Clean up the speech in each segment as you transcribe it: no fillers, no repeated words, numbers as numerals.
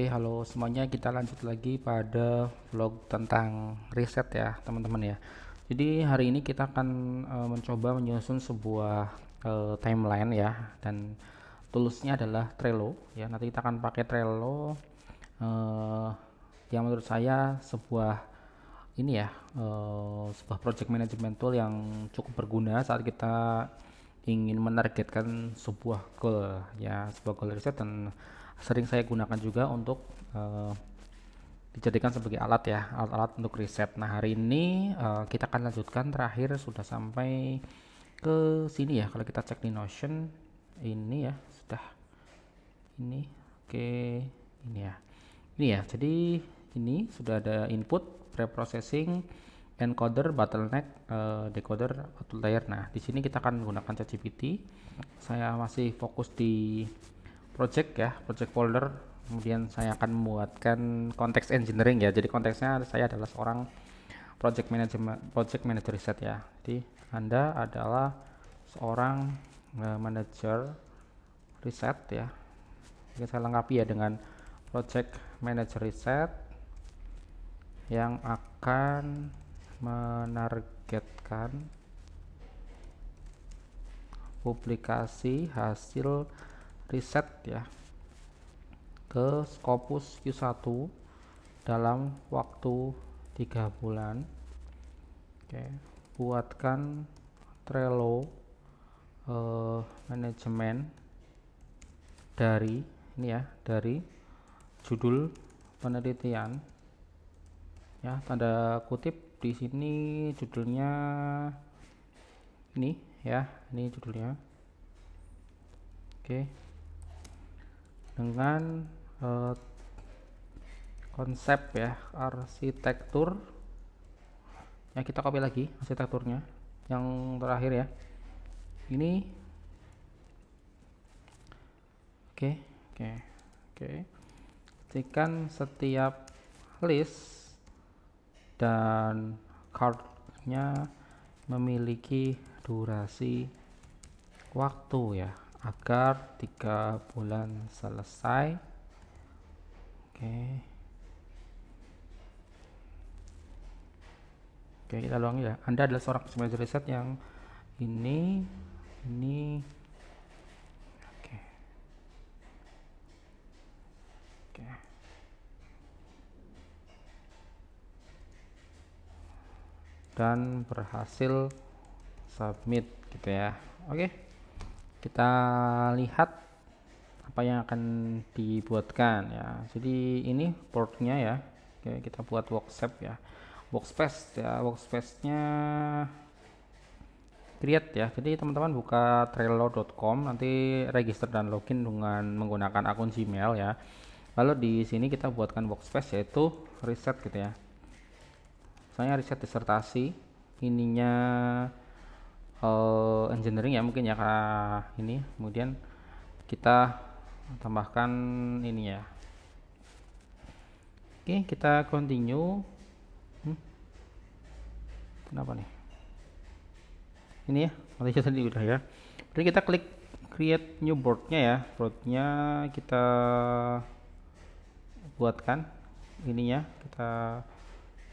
Oke, halo semuanya, kita lanjut lagi pada vlog tentang riset ya, teman-teman ya. Jadi hari ini kita akan mencoba menyusun sebuah timeline ya, dan toolsnya adalah Trello ya. Nanti kita akan pakai Trello eh, yang menurut saya sebuah project management tool yang cukup berguna saat kita ingin menargetkan sebuah goal ya, sebuah goal riset, dan sering saya gunakan juga untuk eh, dijadikan sebagai alat ya, alat-alat untuk riset. Nah, hari ini kita akan lanjutkan, terakhir sudah sampai ke sini ya. Kalau kita cek di Notion ini ya, sudah ini. Oke, ini ya. Ini ya. Jadi ini sudah ada input, pre-processing, encoder, bottleneck, decoder, outlier. Nah, di sini kita akan menggunakan ChatGPT. Saya masih fokus di project ya, project folder. Kemudian saya akan membuatkan konteks engineering ya. Jadi konteksnya saya adalah seorang project manager riset ya. Jadi Anda adalah seorang manager riset ya. Jadi saya lengkapi ya dengan project manager riset yang akan menargetkan publikasi hasil riset ya ke Scopus Q1 dalam waktu 3 bulan. Oke, buatkan Trello manajemen dari ini ya, dari judul penelitian ya, tanda kutip di sini judulnya ini ya, ini judulnya. Oke, dengan eh, konsep ya, arsitektur ya, kita copy lagi arsitekturnya yang terakhir ya, ini. Oke, oke, oke, ketikkan setiap list dan cardnya memiliki durasi waktu ya, agar 3 bulan selesai. Oke, oke, kita ulangi ya. Anda adalah seorang manajer riset yang ini. Oke, oke, dan berhasil submit gitu ya. Oke, kita lihat apa yang akan dibuatkan ya. Jadi ini boardnya ya. Oke, kita buat workspace ya, workspace-nya create ya. Jadi teman-teman buka trello.com, nanti register dan login dengan menggunakan akun Gmail ya. Lalu di sini kita buatkan workspace, yaitu riset gitu ya. Misalnya riset disertasi, ininya engineering ya mungkin ya, ini. Kemudian kita tambahkan ini ya. Oke, kita continue. Kenapa nih? Ini ya, mati tadi udah ya. Jadi kita klik create new boardnya ya. Boardnya kita buatkan ininya,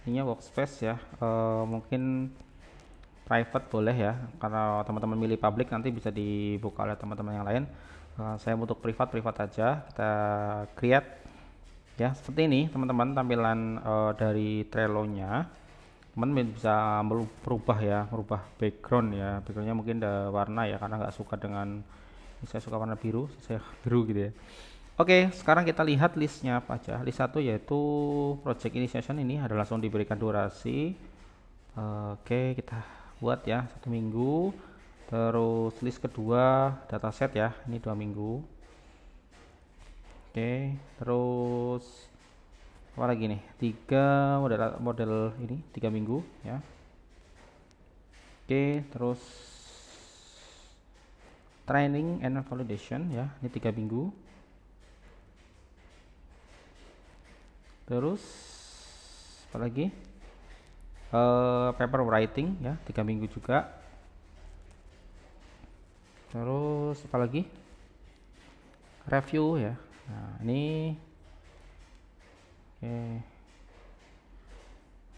ininya workspace ya. Mungkin private boleh ya, karena teman-teman milih public nanti bisa dibuka oleh teman-teman yang lain. Saya untuk privat aja, kita create ya. Seperti ini teman-teman tampilan dari Trello-nya. Teman bisa merubah ya, merubah background ya. Backgroundnya mungkin ada warna ya, karena nggak suka dengan, saya suka warna biru, saya biru gitu ya. Oke, sekarang kita lihat listnya apa aja. List 1 yaitu project initiation, ini ada langsung diberikan durasi. Oke, kita buat ya 1 minggu. Terus list kedua dataset ya, ini 2 minggu. Oke, terus apa lagi nih? 3 model ini 3 minggu ya. Oke, terus training and validation ya, ini 3 minggu. Terus apa lagi? Paper writing ya, 3 minggu juga. Terus apa lagi? Review ya. Nah, ini Oke.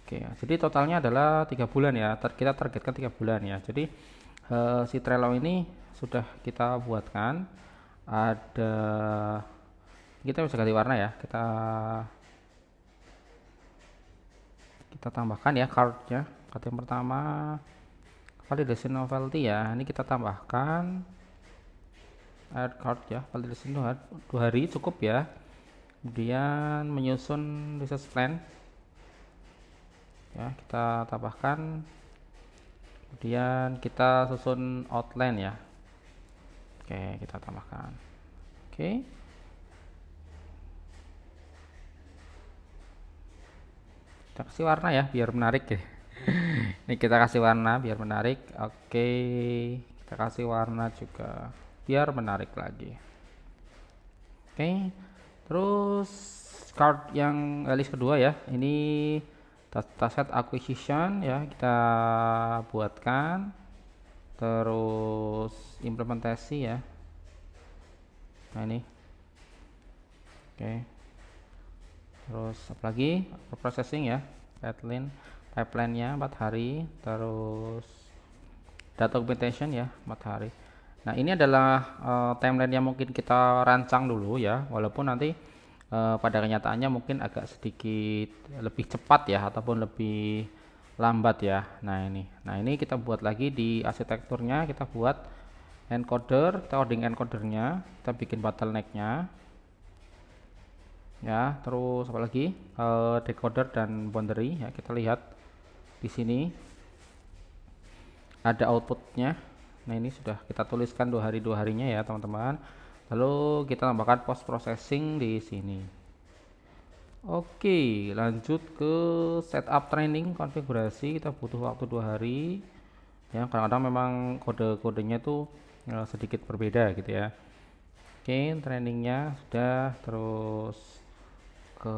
Oke, jadi totalnya adalah 3 bulan ya. Kita targetkan 3 bulan ya. Jadi si Trello ini sudah kita buatkan. Ada kita bisa ganti warna ya. Kita tambahkan ya cardnya. Card yang pertama validation novelty ya. Ini kita tambahkan add card ya. Validation 2 hari cukup ya. Kemudian menyusun research plan ya, kita tambahkan. Kemudian kita susun outline ya. Oke, kita tambahkan. Oke. Kita kasih warna ya biar menarik ya. Ini kita kasih warna biar menarik. Oke, kita kasih warna juga biar menarik lagi. Oke. Terus card yang list kedua ya. Ini dataset acquisition ya, kita buatkan. Terus implementasi ya. Nah ini. Oke. Terus apalagi processing ya, pipeline-nya 4 hari. Terus data augmentation ya 4 hari. Nah ini adalah timeline yang mungkin kita rancang dulu ya, walaupun nanti pada kenyataannya mungkin agak sedikit lebih cepat ya ataupun lebih lambat ya. Nah ini kita buat lagi di arsitekturnya, kita buat encoder, kita coding encodernya, kita bikin bottlenecknya ya. Terus apa lagi, decoder dan boundary ya, kita lihat di sini ada outputnya. Nah ini sudah kita tuliskan 2 hari 2 harinya ya teman-teman. Lalu kita tambahkan post processing di sini. Oke, lanjut ke setup training konfigurasi. Kita butuh waktu 2 hari ya, kadang-kadang memang kode-kodenya tuh sedikit berbeda gitu ya. Oke, trainingnya sudah. Terus ke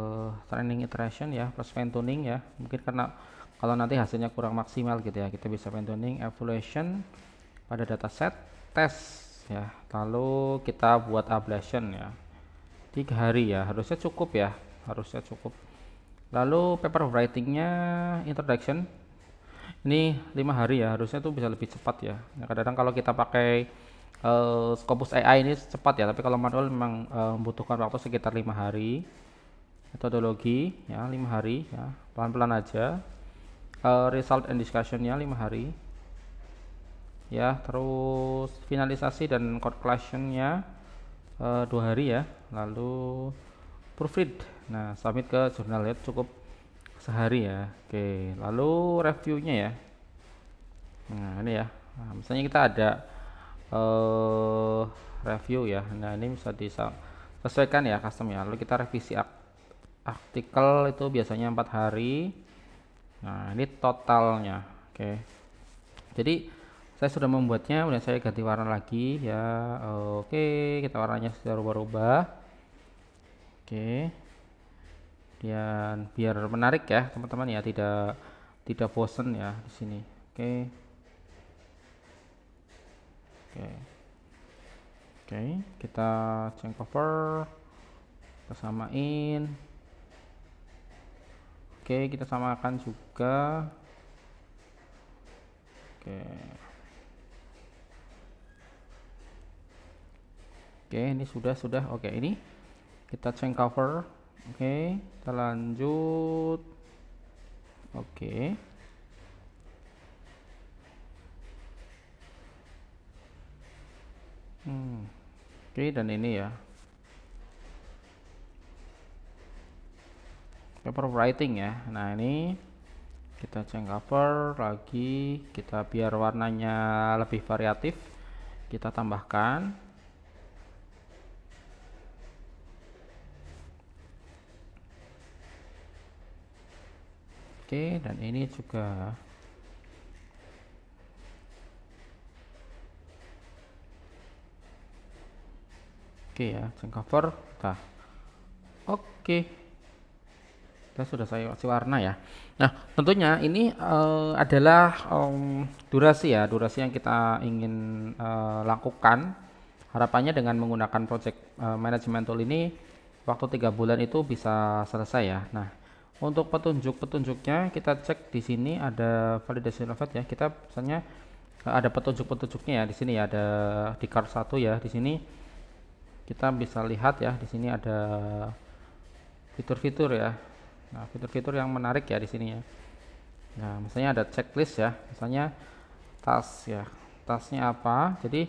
training iteration ya, plus fine tuning ya. Mungkin karena kalau nanti hasilnya kurang maksimal gitu ya, kita bisa fine tuning. Evaluation pada dataset, test ya, lalu kita buat ablation ya, 3 hari ya, harusnya cukup ya, harusnya cukup. Lalu paper writingnya introduction ini 5 hari ya, harusnya tuh bisa lebih cepat ya. Nah, kadang-kadang kalau kita pakai Scopus AI ini cepat ya, tapi kalau manual memang membutuhkan waktu sekitar 5 hari. Metodologi ya 5 hari ya, pelan-pelan aja. Result and discussionnya 5 hari ya. Terus finalisasi dan conclusionnya 2 hari ya. Lalu proofread, nah submit ke jurnal ya, cukup sehari ya. Oke, lalu reviewnya ya. Nah ini ya, nah, misalnya kita ada review ya. Nah ini bisa disesuaikan ya custom ya. Lalu kita revisi artikel itu biasanya 4 hari. Nah ini totalnya. Oke, jadi saya sudah membuatnya, kemudian saya ganti warna lagi ya. Oke, kita warnanya sudah rubah-rubah. Oke, dan biar menarik ya teman-teman ya, tidak bosen ya di sini. Oke, oke, oke, kita change cover, kita samain. Oke, kita samakan juga. Oke. Oke, ini sudah. Oke, ini kita change cover. Oke, kita lanjut. Oke. Oke, dan ini ya. Paper writing ya. Nah, ini kita change cover lagi, kita biar warnanya lebih variatif. Kita tambahkan. Oke, dan ini juga. Oke ya, change cover. Nah, oke. Kita sudah saya kasih warna ya. Nah, tentunya ini adalah durasi ya, durasi yang kita ingin lakukan. Harapannya dengan menggunakan project management tool ini waktu 3 bulan itu bisa selesai ya. Nah, untuk petunjuknya kita cek di sini ada validation event ya. Kita misalnya ada petunjuknya ya di sini ya, ada di card 1 ya. Di sini kita bisa lihat ya, di sini ada fitur-fitur ya. Nah, fitur-fitur yang menarik ya di sini ya. Nah, misalnya ada checklist ya, misalnya task ya. Tasknya apa? Jadi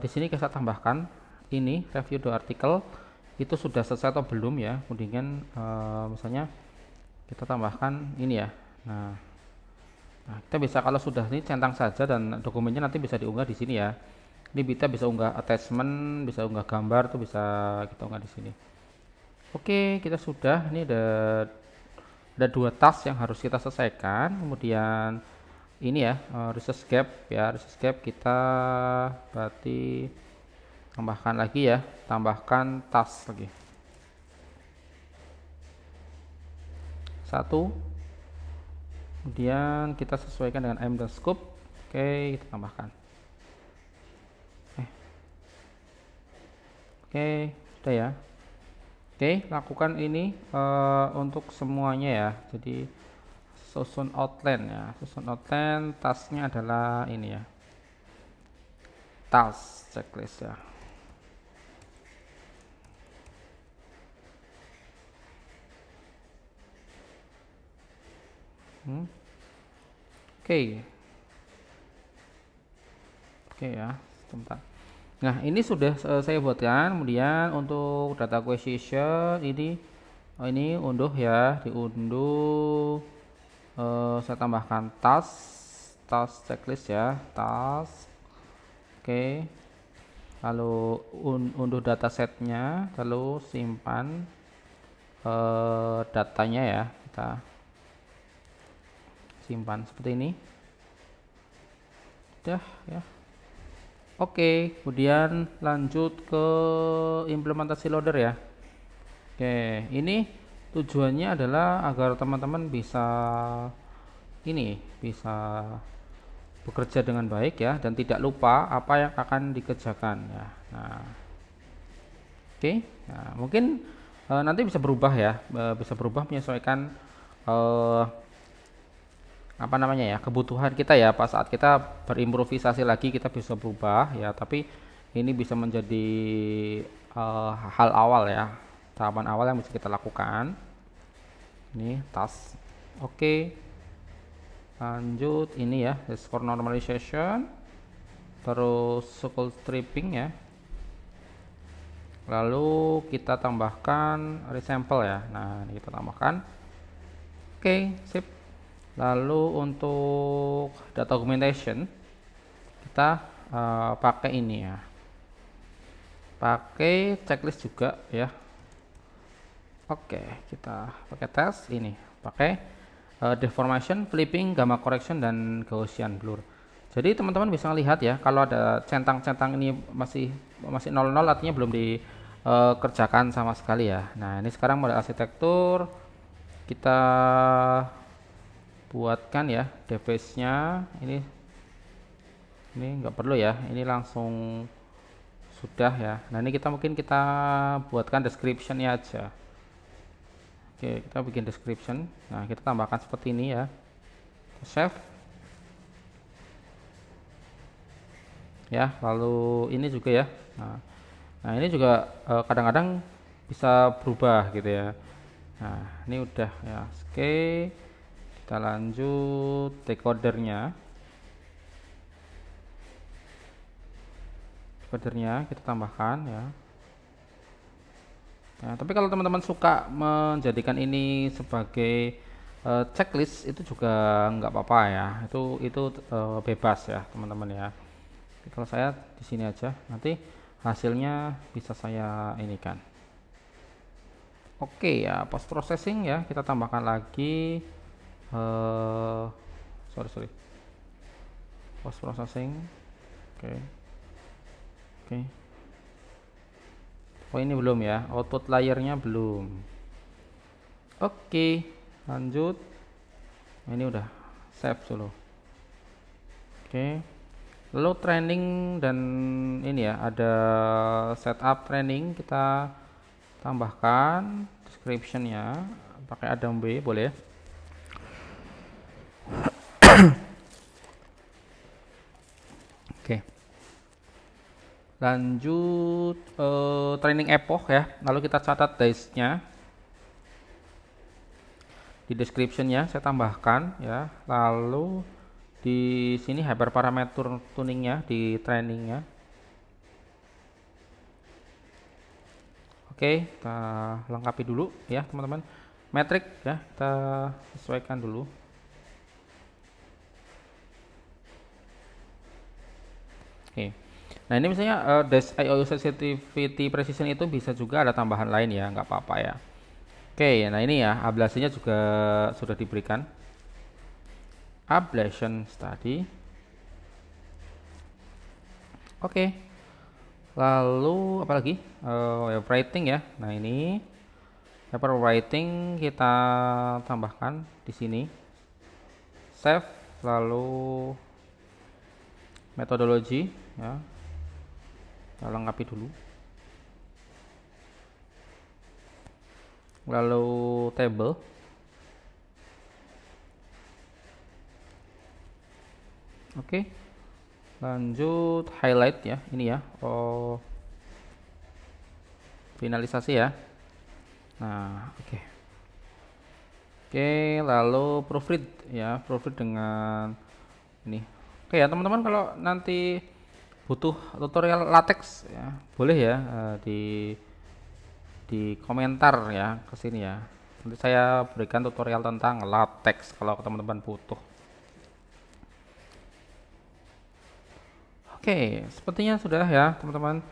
di sini kita tambahkan ini review the article itu sudah selesai atau belum ya. Kemudian misalnya kita tambahkan ini ya. Nah, kita bisa kalau sudah ini centang saja dan dokumennya nanti bisa diunggah di sini ya. Ini kita bisa unggah attachment, bisa unggah gambar tuh bisa kita unggah di sini. Oke, kita sudah. Ini ada 2 task yang harus kita selesaikan. Kemudian ini ya, research gap ya, research gap kita berarti tambahkan lagi ya, tambahkan task lagi. 1. Kemudian kita sesuaikan dengan aim dan scope. Oke, kita tambahkan. Oke, sudah ya. Oke, lakukan ini untuk semuanya ya. Jadi susun outline ya. Susun outline, tasknya adalah ini ya. Task checklist ya. Oke. Oke ya, sebentar. Nah, ini sudah saya buatkan. Kemudian untuk data acquisition ini unduh ya, diunduh. Saya tambahkan task checklist ya, task. Oke. Lalu unduh datasetnya, lalu simpan datanya ya. Kita simpan seperti ini. Udah ya. Oke, kemudian lanjut ke implementasi loader ya. Oke, ini tujuannya adalah agar teman-teman bisa bekerja dengan baik ya dan tidak lupa apa yang akan dikerjakan ya. Nah, oke. Nah, mungkin nanti bisa berubah ya, bisa berubah menyesuaikan eh, apa namanya ya, kebutuhan kita ya. Pas saat kita berimprovisasi lagi kita bisa berubah ya, tapi ini bisa menjadi hal awal ya, tahapan awal yang bisa kita lakukan. Ini task. Oke, lanjut ini ya, score normalization, terus circle stripping ya, lalu kita tambahkan resample ya. Nah, ini kita tambahkan. Oke, sip. Lalu untuk data augmentation kita pakai ini ya, pakai checklist juga ya. Oke, kita pakai tes ini, pakai deformation, flipping, gamma correction, dan Gaussian blur. Jadi teman-teman bisa lihat ya, kalau ada centang-centang ini masih 00 artinya belum dikerjakan sama sekali ya. Nah, ini sekarang model arsitektur kita buatkan ya, device-nya ini nggak perlu ya, ini langsung sudah ya. Nah, ini mungkin kita buatkan description-nya aja. Oke, kita bikin description. Nah, kita tambahkan seperti ini ya, save ya. Lalu ini juga ya. Nah, ini juga kadang-kadang bisa berubah gitu ya. Nah, ini udah ya. Oke, kita lanjut decodernya kita tambahkan ya. Nah, tapi kalau teman-teman suka menjadikan ini sebagai checklist itu juga nggak apa-apa ya, itu bebas ya teman-teman ya. Tapi kalau saya di sini aja, nanti hasilnya bisa saya ini kan. Oke ya, post processing ya, kita tambahkan lagi sorry, post processing. Oke. Oh, ini belum ya, output layernya belum. Oke, lanjut. Nah, ini udah save dulu. Oke, lalu training dan ini ya, ada setup training, kita tambahkan description-nya pakai Adam B boleh. Oke, lanjut training epoch ya. Lalu kita catat dice-nya di description-nya, saya tambahkan ya. Lalu di sini hyperparameter tuningnya di trainingnya. Oke, kita lengkapi dulu ya teman-teman. Metrik ya, kita sesuaikan dulu. Oke. Nah ini misalnya dash IO sensitivity precision itu bisa juga ada tambahan lain ya, nggak apa-apa ya. Oke, nah ini ya ablasinya juga sudah diberikan. Ablation study. Oke. Lalu apa lagi? Web writing ya. Nah ini paper writing kita tambahkan di sini. Save, lalu metodologi ya. Kita lengkapi dulu. Lalu table. Oke. Lanjut highlight ya. Ini ya. Finalisasi ya. Nah, oke. Oke, lalu proofread ya. Proofread dengan ini. Oke ya, teman-teman kalau nanti butuh tutorial latex ya, boleh ya di komentar ya ke sini ya. Nanti saya berikan tutorial tentang latex kalau teman-teman butuh. Oke, sepertinya sudah ya teman-teman.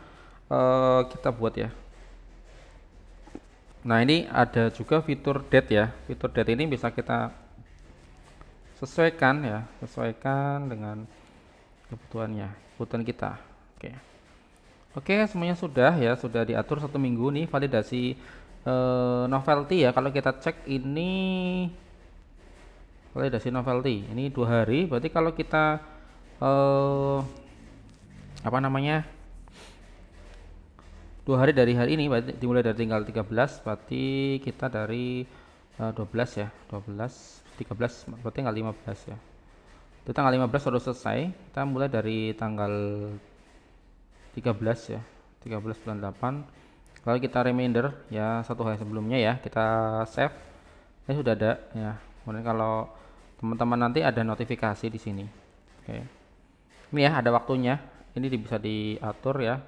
Kita buat ya. Nah ini ada juga fitur date ya. Fitur date ini bisa kita sesuaikan ya, sesuaikan dengan kebutuhannya, kebutuhan kita. Oke. Oke, semuanya sudah ya, sudah diatur 1 minggu nih validasi novelty ya. Kalau kita cek ini validasi novelty, ini 2 hari. Berarti kalau kita apa namanya 2 hari dari hari ini, berarti dimulai dari tanggal 13, berarti kita dari 12 ya, 12, 13, berarti tanggal 15 ya. Itu tanggal 15 baru selesai. Kita mulai dari tanggal 13 ya, 13 bulan 8. Lalu kita reminder ya 1 hari sebelumnya ya, kita save. Ini sudah ada ya. Kemudian kalau teman-teman nanti ada notifikasi di sini. Oke. Ini ya ada waktunya. Ini bisa diatur ya.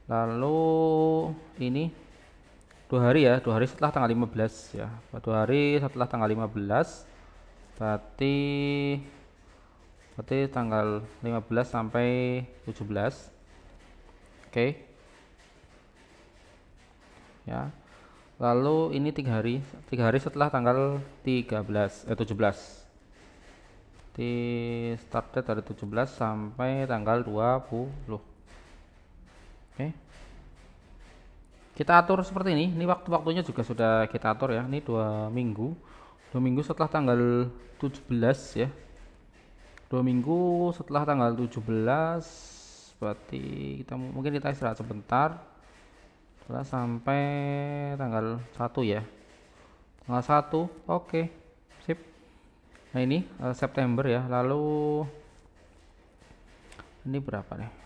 Lalu ini 2 hari ya, 2 hari setelah tanggal 15 ya. 2 hari setelah tanggal 15 berarti tanggal 15 sampai 17. Oke. Ya. Lalu ini 3 hari setelah tanggal 17. Di start date dari 17 sampai tanggal 20. Oke. Kita atur seperti ini. Ini waktu-waktunya juga sudah kita atur ya. Ini 2 minggu. 2 minggu setelah tanggal 17 ya. 2 minggu setelah tanggal 17 berarti mungkin kita istirahat sebentar. Setelah sampai tanggal 1 ya. Tanggal 1. Oke. Sip. Nah ini September ya. Lalu ini berapa nih?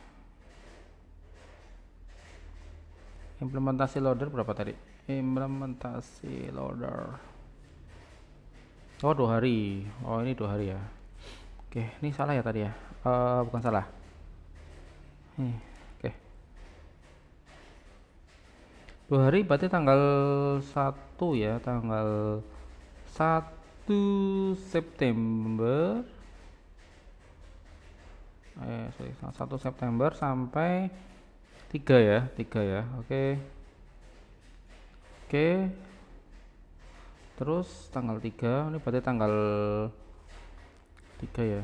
Implementasi loader berapa tadi? Implementasi loader. Oh 2 hari. Oh ini 2 hari ya. Oke, ini salah ya tadi ya? Bukan salah. Oke. 2 hari berarti tanggal 1 ya, tanggal 1 September. 1 September sampai 3 ya, 3 ya. Oke. Oke. Terus tanggal 3, ini berarti tanggal 3 ya.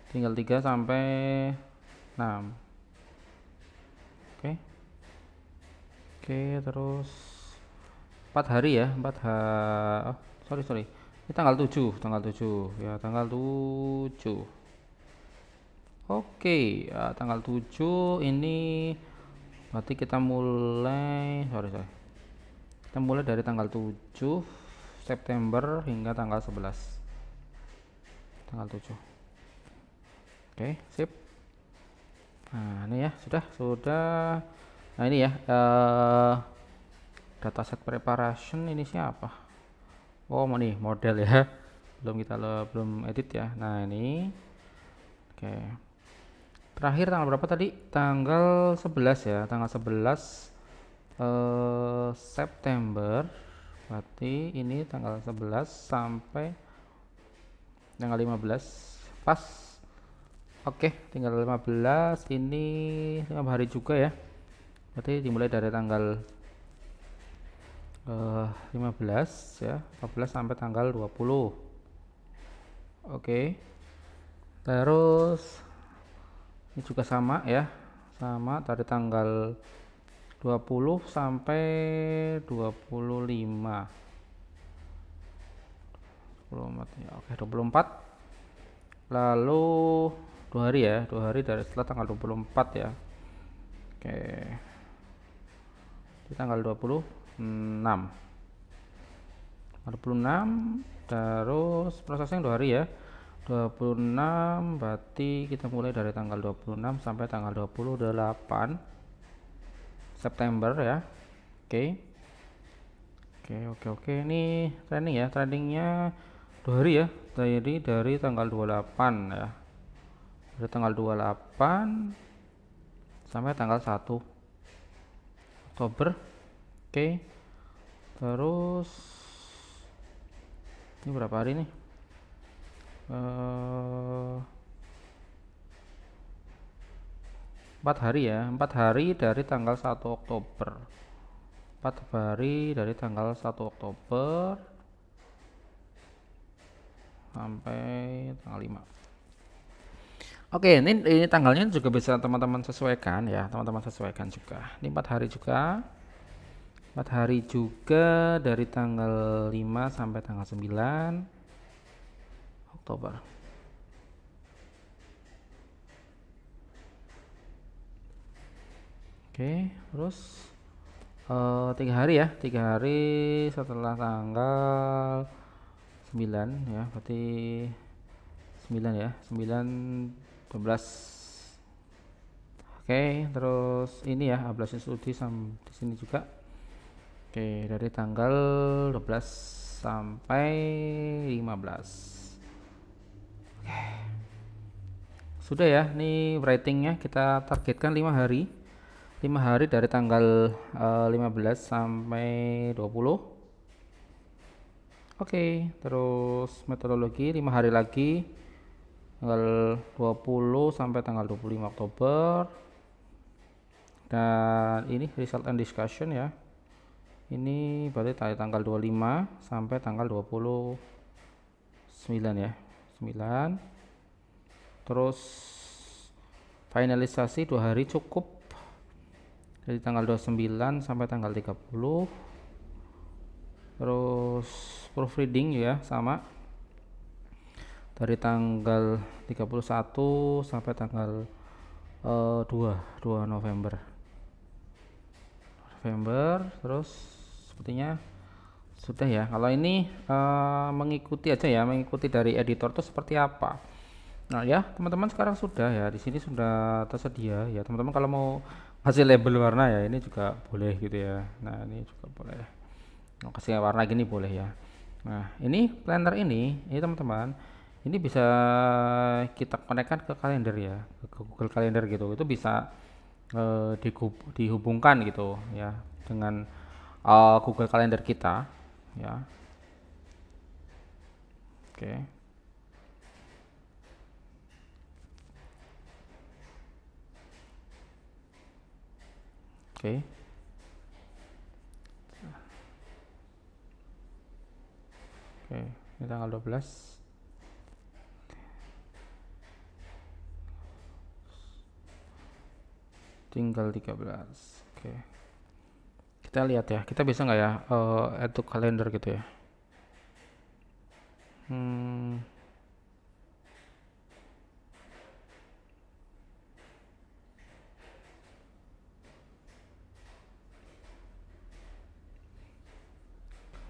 Tinggal 3 sampai 6. Oke. Oke, terus 4 hari ya, 4 hari. Oh, sorry. Ini tanggal 7 ya, tanggal 7. Oke, tanggal 7 ini berarti kita mulai, sorry. Kita mulai dari tanggal 7 September hingga tanggal 11. Tanggal 7. Oke, sip. Nah, ini ya, sudah. Nah, ini ya, dataset preparation ini siapa? Oh, nih model ya. Belum edit ya. Nah, ini. Oke. Terakhir tanggal berapa tadi? Tanggal 11 ya, tanggal 11 September. Berarti ini tanggal 11 sampai tanggal 15 pas. Oke, tinggal 15, ini 5 hari juga ya. Berarti dimulai dari tanggal 15 ya, 14 sampai tanggal 20. Oke. Terus ini juga sama ya. Sama dari tanggal 20 sampai 25. 24 ya. Oke, 24. Lalu 2 hari ya, 2 hari dari setelah tanggal 24 ya. Oke. Di tanggal 26. 26 terus prosesnya 2 hari ya. 26 berarti kita mulai dari tanggal 26 sampai tanggal 28 September ya. Oke. Oke. Ini training ya. Trainingnya 2 hari ya. Jadi dari tanggal 28 ya. Dari tanggal 28 sampai tanggal 1 Oktober. Oke. Terus ini berapa hari nih? 4 hari ya. 4 hari dari tanggal 1 Oktober. 4 hari dari tanggal 1 Oktober sampai tanggal 5. Oke, ini tanggalnya juga bisa teman-teman sesuaikan ya, teman-teman sesuaikan juga. Ini 4 hari juga. 4 hari juga dari tanggal 5 sampai tanggal 9 Oktober. Oke, terus 3 hari ya, 3 hari setelah tanggal 9 ya, berarti 9 ya, 9 12. Oke, terus ini ya, ablasi studi di sini juga. Oke, dari tanggal 12 sampai 15. Oke. Sudah ya, ini ratingnya kita targetkan 5 hari. 5 hari dari tanggal 15 sampai 20. Oke, terus metodologi 5 hari lagi tanggal 20 sampai tanggal 25 Oktober. Dan ini result and discussion ya. Ini berarti dari tanggal 25 sampai tanggal 29 ya. 9. Terus finalisasi 2 hari cukup. Dari tanggal 29 sampai tanggal 30. Terus proofreading ya sama. Dari tanggal 31 sampai tanggal 2 November. Terus sepertinya sudah ya. Kalau ini mengikuti aja ya, mengikuti dari editor itu seperti apa. Nah ya, teman-teman sekarang sudah ya, di sini sudah tersedia ya. Teman-teman kalau mau kasih label warna ya, ini juga boleh gitu ya. Nah, ini juga boleh. Mau kasih warna gini boleh ya. Nah, ini planner ini teman-teman, ini bisa kita konekkan ke kalender ya, ke Google Calendar gitu. Itu bisa dihubungkan gitu ya dengan Google Calendar kita ya. Oke. Oke. Oke, ini tanggal 12. Tinggal 13. Oke. Kita lihat ya, kita bisa nggak ya add to calendar gitu ya.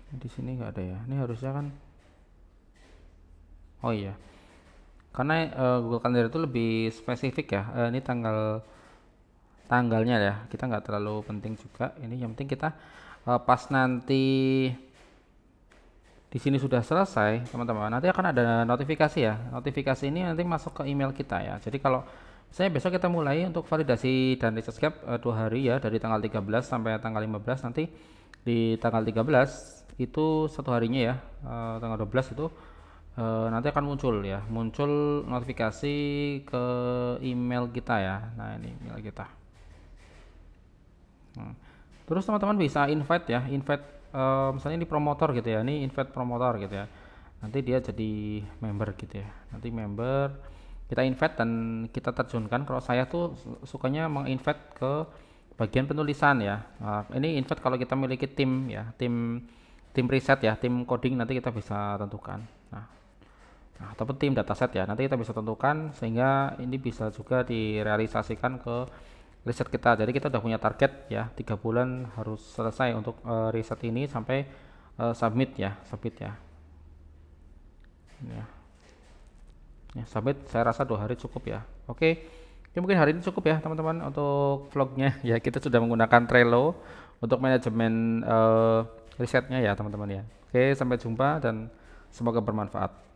Di sini nggak ada ya. Ini harusnya kan, oh iya, karena Google Calendar itu lebih spesifik ya. Ini tanggalnya ya, kita nggak terlalu penting juga. Ini yang penting kita pas nanti di sini sudah selesai, teman-teman, nanti akan ada notifikasi ya. Notifikasi ini nanti masuk ke email kita ya. Jadi kalau saya besok kita mulai untuk validasi dan research gap 2 hari ya, dari tanggal 13 sampai tanggal 15. Nanti di tanggal 13 itu 1 harinya ya, tanggal 12 itu nanti akan muncul ya, muncul notifikasi ke email kita ya. Nah, ini email kita. Hmm. Terus teman-teman bisa invite ya, invite misalnya ini promotor gitu ya, ini invite promotor gitu ya. Nanti dia jadi member gitu ya. Nanti member kita invite dan kita terjunkan. Kalau saya tuh sukanya menginvite ke bagian penulisan ya. Nah, ini invite kalau kita memiliki tim ya, tim tim riset ya, tim coding nanti kita bisa tentukan. Nah, ataupun tim dataset ya, nanti kita bisa tentukan sehingga ini bisa juga direalisasikan ke riset kita. Jadi kita udah punya target ya, 3 bulan harus selesai untuk riset ini sampai submit ya, submit ya. Ya, ya, submit saya rasa 2 hari cukup ya. Oke, ya mungkin hari ini cukup ya teman-teman untuk vlognya. Ya kita sudah menggunakan Trello untuk manajemen risetnya ya teman-teman ya. Oke, sampai jumpa dan semoga bermanfaat.